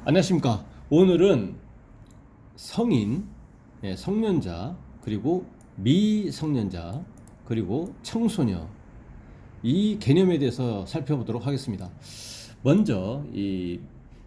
안녕하십니까. 오늘은 성인, 성년자, 그리고 미성년자, 그리고 청소년, 이 개념에 대해서 살펴보도록 하겠습니다. 먼저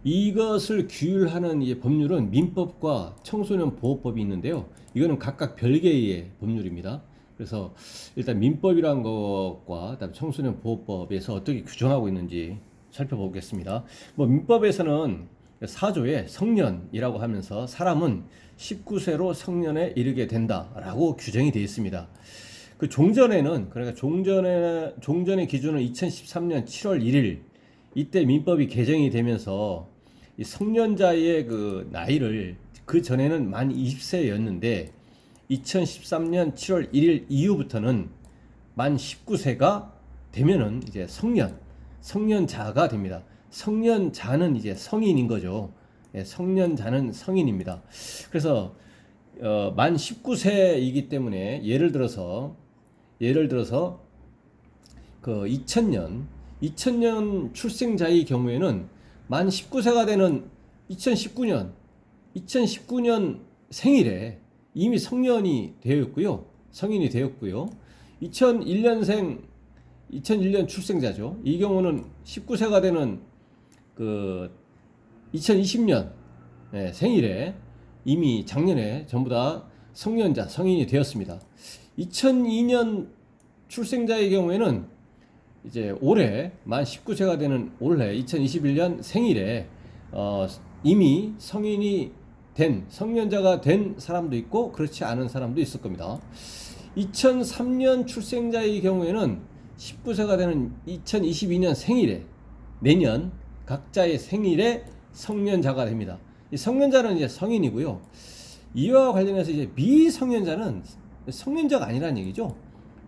이것을 규율하는 이 법률은 민법과 청소년 보호법이 있는데요. 이거는 각각 별개의 법률입니다. 그래서 일단 민법이란 것과 그다음에 청소년 보호법에서 어떻게 규정하고 있는지 살펴보겠습니다. 민법에서는 4조에 성년이라고 하면서 사람은 19세로 성년에 이르게 된다라고 규정이 되어 있습니다. 그 종전에는, 그러니까 종전의 기준은 2013년 7월 1일 이때 민법이 개정이 되면서 이 성년자의 그 나이를, 그 전에는 만 20세였는데 2013년 7월 1일 이후부터는 만 19세가 되면은 이제 성년자가 됩니다. 성년자는 이제 성인인 거죠. 성년자는 성인입니다. 그래서 만 19세이기 때문에 예를 들어서 그 2000년 출생자의 경우에는 만 19세가 되는 2019년 생일에 이미 성년이 되었고요. 성인이 되었고요. 2001년 출생자죠. 이 경우는 19세가 되는 그 2020년 생일에 이미 작년에 전부 다 성인이 되었습니다. 2002년 출생자의 경우에는 이제 올해 만 19세가 되는 올해 2021년 생일에 이미 성년자가 된 사람도 있고 그렇지 않은 사람도 있을 겁니다. 2003년 출생자의 경우에는 19세가 되는 2022년 생일에, 내년 각자의 생일에 성년자가 됩니다. 이 성년자는 이제 성인이고요. 이와 관련해서 이제 미성년자는 성년자가 아니라는 얘기죠.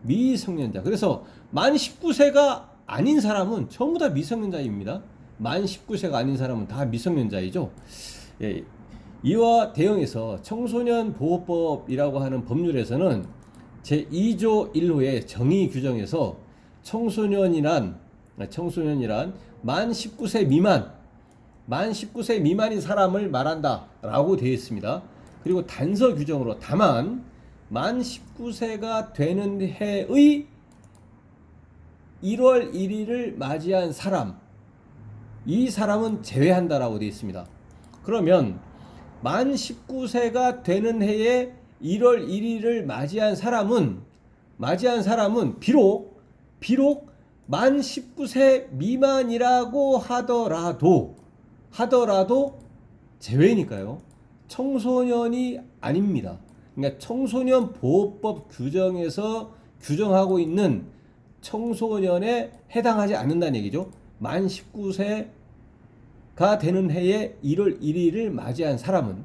미성년자. 그래서 만 19세가 아닌 사람은 전부 다 미성년자입니다. 만 19세가 아닌 사람은 다 미성년자이죠. 이와 대응해서 청소년 보호법이라고 하는 법률에서는 제2조 1호의 정의 규정에서 청소년이란 만 19세 미만인 사람을 말한다 라고 되어 있습니다. 그리고 단서 규정으로 다만 만 19세가 되는 해의 1월 1일을 맞이한 사람, 이 사람은 제외한다라고 되어 있습니다. 그러면 만 19세가 되는 해에 1월 1일을 맞이한 사람은 비록 만 19세 미만이라고 하더라도 제외니까요. 청소년이 아닙니다. 그러니까 청소년 보호법 규정에서 규정하고 있는 청소년에 해당하지 않는다는 얘기죠. 만 19세가 되는 해에 1월 1일을 맞이한 사람은,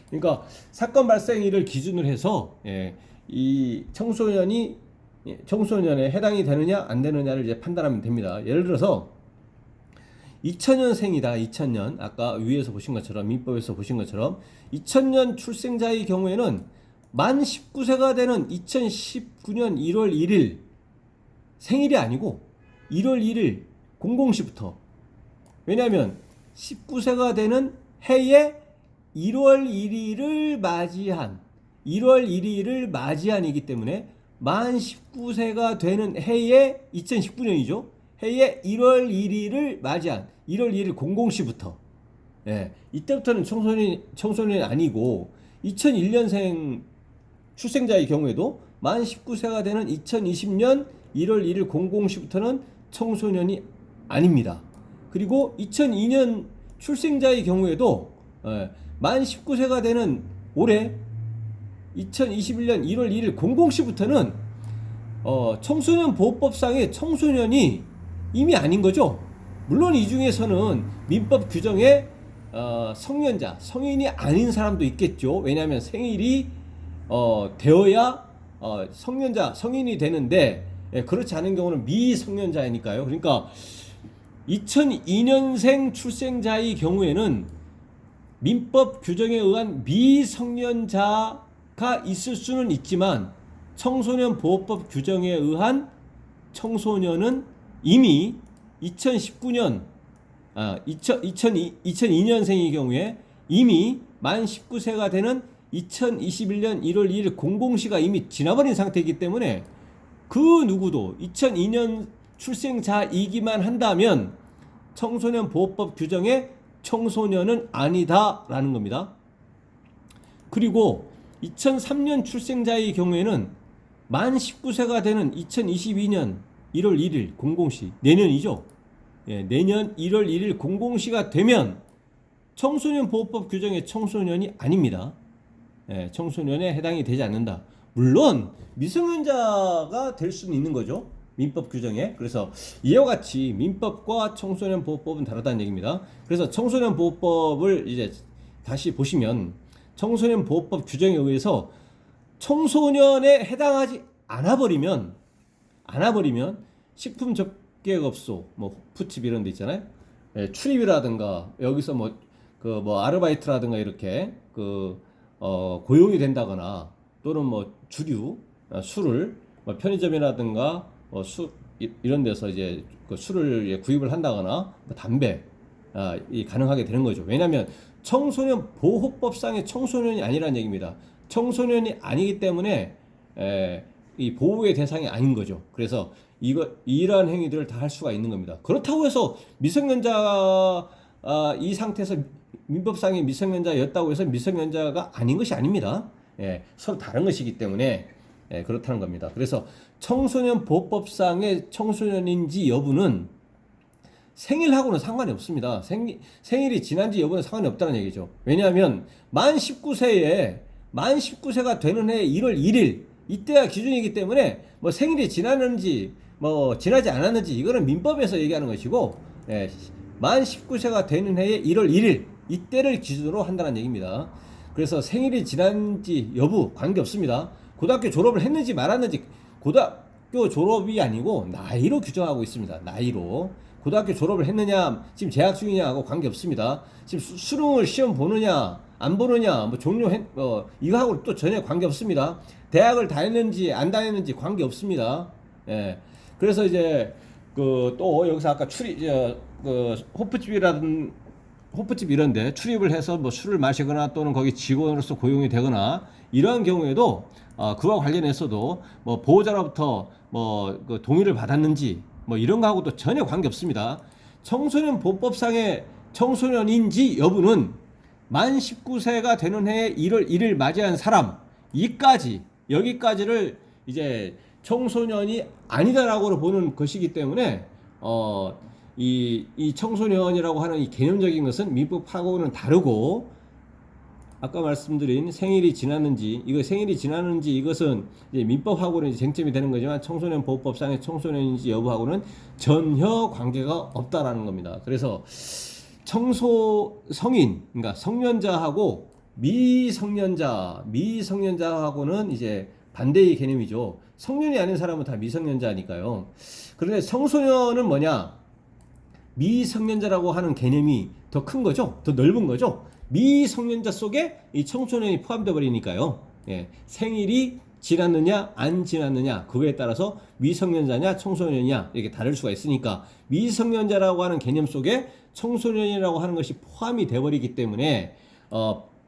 그러니까 사건 발생일을 기준으로 해서 이 청소년에 해당이 되느냐 안 되느냐를 이제 판단하면 됩니다. 예를 들어서 2000년생이다. 2000년, 아까 위에서 보신 것처럼, 민법에서 보신 것처럼 2000년 출생자의 경우에는 만 19세가 되는 2019년 1월 1일 생일이 아니고 1월 1일 00시부터, 왜냐하면 19세가 되는 해에 1월 1일을 맞이한이기 때문에 만 19세가 되는 해에 2019년이죠. 해에 1월 1일을 맞이한 1월 1일 00시부터, 이때부터는 청소년이 아니고 2001년생 출생자의 경우에도 만 19세가 되는 2020년 1월 1일 00시부터는 청소년이 아닙니다. 그리고 2002년 출생자의 경우에도 만 19세가 되는 올해 2021년 1월 1일 00시부터는 청소년 보호법상의 청소년이 이미 아닌 거죠. 물론 이 중에서는 민법 규정에 성인이 아닌 사람도 있겠죠. 왜냐하면 생일이 되어야 성인이 되는데, 그렇지 않은 경우는 미성년자이니까요. 그러니까 2002년생 출생자의 경우에는 민법 규정에 의한 미성년자가 있을 수는 있지만 청소년 보호법 규정에 의한 청소년은 이미 2019년 2002년생의 경우에 이미 만 19세가 되는 2021년 1월 2일 공공시가 이미 지나버린 상태이기 때문에 그 누구도 2002년 출생자이기만 한다면 청소년 보호법 규정에 청소년은 아니다라는 겁니다. 그리고 2003년 출생자의 경우에는 만 19세가 되는 2022년 1월 1일 공공시, 내년이죠. 예, 내년 1월 1일 공공시가 되면 청소년 보호법 규정의 청소년이 아닙니다. 예, 청소년에 해당이 되지 않는다. 물론 미성년자가 될 수는 있는 거죠. 민법 규정에. 그래서 이와 같이 민법과 청소년 보호법은 다르다는 얘기입니다. 그래서 청소년 보호법을 이제 다시 보시면 청소년 보호법 규정에 의해서 청소년에 해당하지 않아버리면 식품 접객업소, 뭐 호프집 이런 데 있잖아요. 예, 출입이라든가 여기서 뭐 아르바이트라든가 이렇게 고용이 된다거나 또는 뭐 주류 술을 뭐 편의점이라든가 이런 데서 이제 그 술을 구입을 한다거나 뭐 담배 이 가능하게 되는 거죠. 왜냐하면 청소년 보호법상의 청소년이 아니라는 얘기입니다. 청소년이 아니기 때문에 이 보호의 대상이 아닌 거죠. 그래서 이러한 행위들을 다 할 수가 있는 겁니다. 그렇다고 해서 미성년자 이 상태에서 민법상의 미성년자였다고 해서 미성년자가 아닌 것이 아닙니다. 예, 서로 다른 것이기 때문에 그렇다는 겁니다. 그래서 청소년 보호법상의 청소년인지 여부는 생일하고는 상관이 없습니다. 생일이 지난지 여부는 상관이 없다는 얘기죠. 왜냐하면 만 19세가 되는 해 1월 1일 이때가 기준이기 때문에 뭐 생일이 지났는지 뭐 지나지 않았는지 이거는 민법에서 얘기하는 것이고, 만 19세가 되는 해의 1월 1일 이때를 기준으로 한다는 얘기입니다. 그래서 생일이 지난지 여부 관계없습니다. 고등학교 졸업을 했는지 말았는지 고등학교 졸업이 아니고 나이로 규정하고 있습니다. 나이로. 고등학교 졸업을 했느냐 지금 재학 중이냐 하고 관계없습니다. 지금 수능을 시험 보느냐 안 보느냐 뭐 이거하고 또 전혀 관계없습니다. 대학을 다녔는지 안 다녔는지 관계없습니다. 예. 그래서 이제 또 여기서 아까 호프집 이런데 출입을 해서 뭐 술을 마시거나 또는 거기 직원으로서 고용이 되거나 이러한 경우에도 그와 관련해서도 뭐 보호자로부터 그 동의를 받았는지 뭐 이런 거하고도 전혀 관계없습니다. 청소년 보호법상의 청소년인지 여부는 만 19세가 되는 해 1월 1일 맞이한 사람 여기까지를 이제 청소년이 아니다라고 보는 것이기 때문에 이 청소년이라고 하는 이 개념적인 것은 민법하고는 다르고, 아까 말씀드린 생일이 지났는지 이것은 이제 민법하고는 이제 쟁점이 되는 거지만 청소년 보호법상의 청소년인지 여부하고는 전혀 관계가 없다라는 겁니다. 그래서 그러니까 성년자하고 미성년자하고는 이제 반대의 개념이죠. 성년이 아닌 사람은 다 미성년자니까요. 그런데 청소년은 뭐냐? 미성년자라고 하는 개념이 더 큰 거죠. 더 넓은 거죠. 미성년자 속에 이 청소년이 포함되어 버리니까요. 예, 생일이 지났느냐 안 지났느냐 그거에 따라서 미성년자냐 청소년이냐 이렇게 다를 수가 있으니까 미성년자라고 하는 개념 속에 청소년이라고 하는 것이 포함이 되어 버리기 때문에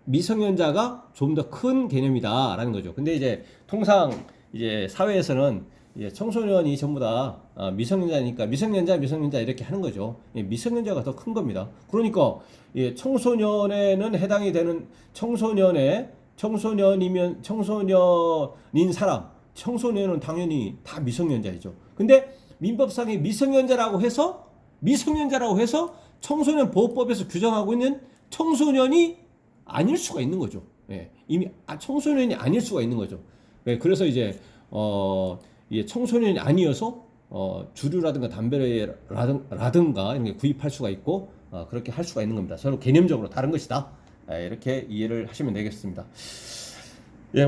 미성년자가 좀 더 큰 개념이다라는 거죠. 근데 이제 통상 이제 사회에서는 이제 청소년이 전부 다 미성년자니까 미성년자 이렇게 하는 거죠. 미성년자가 더 큰 겁니다. 그러니까 청소년에는 해당이 되는 청소년인 사람, 청소년은 당연히 다 미성년자이죠. 근데 민법상의 미성년자라고 해서 청소년 보호법에서 규정하고 있는 청소년이 아닐 수가 있는 거죠. 이미 청소년이 아닐 수가 있는 거죠. 그래서 이제 청소년이 아니어서 주류라든가 담배라든가 이런 게 구입할 수가 있고 그렇게 할 수가 있는 겁니다. 서로 개념적으로 다른 것이다. 이렇게 이해를 하시면 되겠습니다.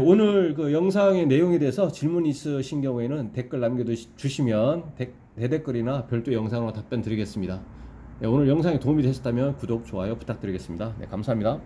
오늘 그 영상의 내용에 대해서 질문 있으신 경우에는 댓글 남겨주시면 대댓글이나 별도 영상으로 답변 드리겠습니다. 오늘 영상이 도움이 되셨다면 구독, 좋아요 부탁드리겠습니다. 감사합니다.